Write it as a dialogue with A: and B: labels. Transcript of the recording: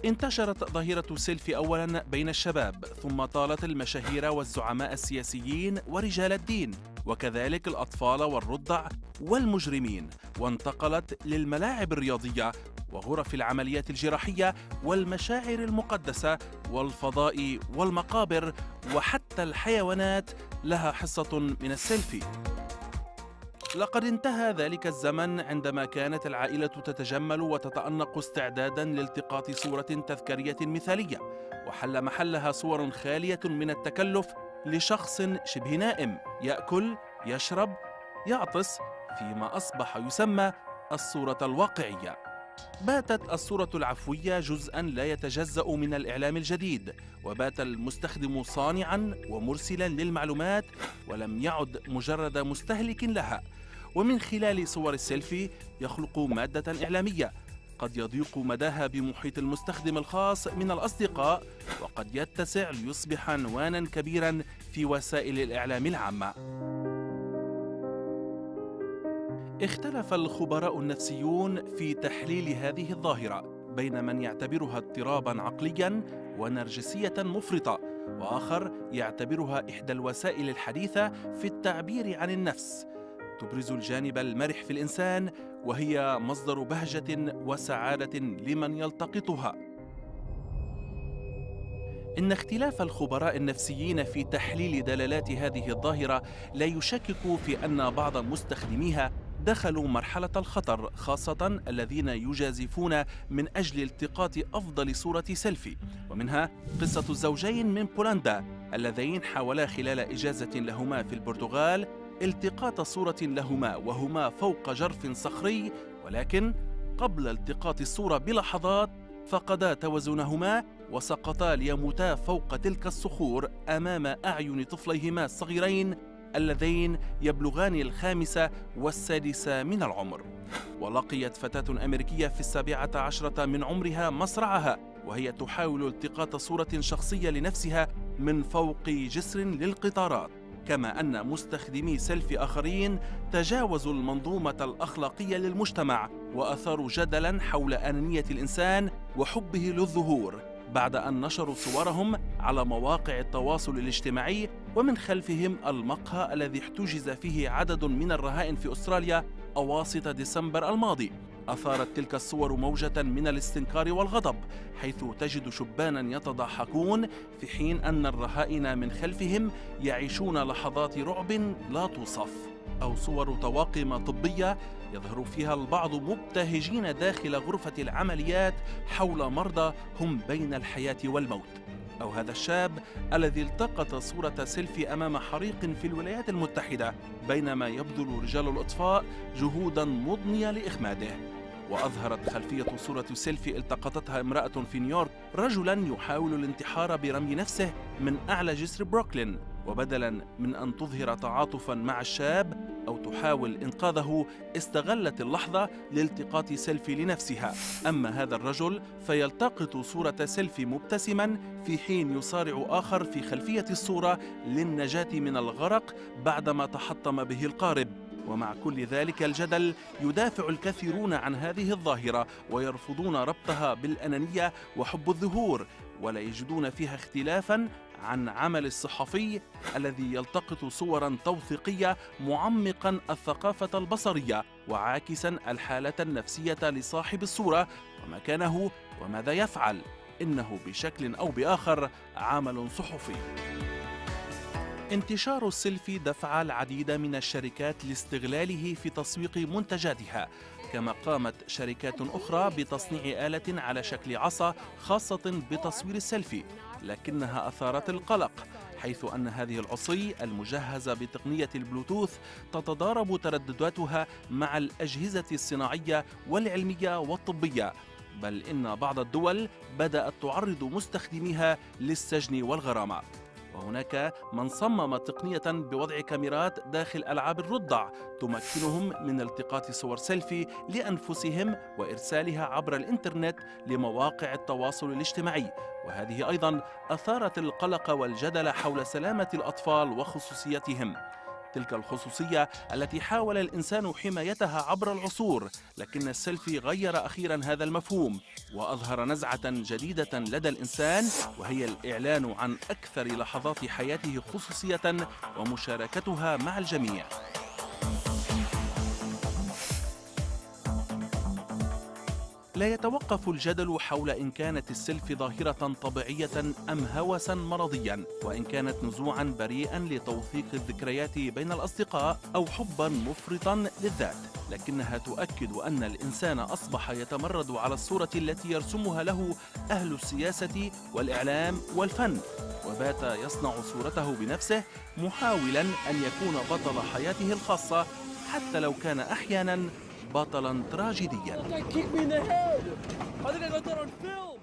A: انتشرت ظاهرة سيلفي أولا بين الشباب، ثم طالت المشاهير والزعماء السياسيين ورجال الدين، وكذلك الأطفال والرضع والمجرمين، وانتقلت للملاعب الرياضية وغرف العمليات الجراحية والمشاعر المقدسة والفضاء والمقابر، وحتى الحيوانات لها حصة من السيلفي. لقد انتهى ذلك الزمن عندما كانت العائلة تتجمل وتتأنق استعدادا لالتقاط صورة تذكارية مثالية، وحل محلها صور خالية من التكلف لشخص شبه نائم يأكل، يشرب، يعطس، فيما أصبح يسمى الصورة الواقعية. باتت الصورة العفوية جزءاً لا يتجزأ من الإعلام الجديد، وبات المستخدم صانعاً ومرسلاً للمعلومات، ولم يعد مجرد مستهلك لها. ومن خلال صور السيلفي يخلق مادة إعلامية قد يضيق مداها بمحيط المستخدم الخاص من الأصدقاء، وقد يتسع ليصبح عنوانا كبيرا في وسائل الإعلام العامة. اختلف الخبراء النفسيون في تحليل هذه الظاهرة بين من يعتبرها اضطرابا عقليا ونرجسية مفرطة، وآخر يعتبرها إحدى الوسائل الحديثة في التعبير عن النفس، تبرز الجانب المرح في الإنسان، وهي مصدر بهجة وسعادة لمن يلتقطها. إن اختلاف الخبراء النفسيين في تحليل دلالات هذه الظاهرة لا يشكك في أن بعض مستخدميها دخلوا مرحلة الخطر، خاصة الذين يجازفون من أجل التقاط أفضل صورة سيلفي. ومنها قصة الزوجين من بولندا اللذين حاولا خلال إجازة لهما في البرتغال التقاط صورة لهما وهما فوق جرف صخري، ولكن قبل التقاط الصورة بلحظات فقدا توازنهما وسقطا ليموتا فوق تلك الصخور أمام أعين طفليهما الصغيرين اللذين يبلغان الخامسة والسادسة من العمر. ولقيت فتاة أمريكية في 17 من عمرها مصرعها وهي تحاول التقاط صورة شخصية لنفسها من فوق جسر للقطارات. كما أن مستخدمي سيلفي آخرين تجاوزوا المنظومة الأخلاقية للمجتمع وأثاروا جدلاً حول أنانية الإنسان وحبه للظهور بعد أن نشروا صورهم على مواقع التواصل الاجتماعي، ومن خلفهم المقهى الذي احتجز فيه عدد من الرهائن في أستراليا أواسط ديسمبر الماضي. أثارت تلك الصور موجة من الاستنكار والغضب، حيث تجد شبانا يتضحكون في حين أن الرهائن من خلفهم يعيشون لحظات رعب لا توصف. أو صور طواقم طبية يظهر فيها البعض مبتهجين داخل غرفة العمليات حول مرضى هم بين الحياة والموت. أو هذا الشاب الذي التقط صورة سيلفي أمام حريق في الولايات المتحدة بينما يبذل رجال الإطفاء جهودا مضنية لإخماده. وأظهرت خلفية صورة سيلفي التقطتها امرأة في نيويورك رجلا يحاول الانتحار برمي نفسه من أعلى جسر بروكلين، وبدلا من أن تظهر تعاطفا مع الشاب أو تحاول إنقاذه استغلت اللحظة لالتقاط سيلفي لنفسها. أما هذا الرجل فيلتقط صورة سيلفي مبتسما في حين يصارع آخر في خلفية الصورة للنجاة من الغرق بعدما تحطم به القارب. ومع كل ذلك الجدل يدافع الكثيرون عن هذه الظاهرة ويرفضون ربطها بالأنانية وحب الظهور، ولا يجدون فيها اختلافا عن عمل الصحفي الذي يلتقط صورا توثيقية معمقا الثقافة البصرية وعاكسا الحالة النفسية لصاحب الصورة ومكانه وماذا يفعل. إنه بشكل أو بآخر عمل صحفي. انتشار السيلفي دفع العديد من الشركات لاستغلاله في تسويق منتجاتها، كما قامت شركات أخرى بتصنيع آلة على شكل عصا خاصة بتصوير السيلفي، لكنها أثارت القلق، حيث أن هذه العصي المجهزة بتقنية البلوتوث تتضارب تردداتها مع الأجهزة الصناعية والعلمية والطبية، بل إن بعض الدول بدأت تعرض مستخدميها للسجن والغرامة. وهناك من صمم تقنية بوضع كاميرات داخل ألعاب الرضع تمكنهم من التقاط صور سيلفي لأنفسهم وإرسالها عبر الإنترنت لمواقع التواصل الاجتماعي، وهذه أيضا أثارت القلق والجدل حول سلامة الأطفال وخصوصيتهم. تلك الخصوصية التي حاول الإنسان حمايتها عبر العصور، لكن السيلفي غير أخيرا هذا المفهوم وأظهر نزعة جديدة لدى الإنسان، وهي الإعلان عن أكثر لحظات حياته خصوصية ومشاركتها مع الجميع. لا يتوقف الجدل حول إن كانت السيلفي ظاهرة طبيعية أم هوسا مرضيا، وإن كانت نزوعا بريئا لتوثيق الذكريات بين الأصدقاء أو حبا مفرطا للذات، لكنها تؤكد أن الإنسان أصبح يتمرد على الصورة التي يرسمها له أهل السياسة والإعلام والفن، وبات يصنع صورته بنفسه محاولا أن يكون بطل حياته الخاصة حتى لو كان أحيانا بطلا تراجيديا.
B: That guy kicked me in the head. I think I got that on film.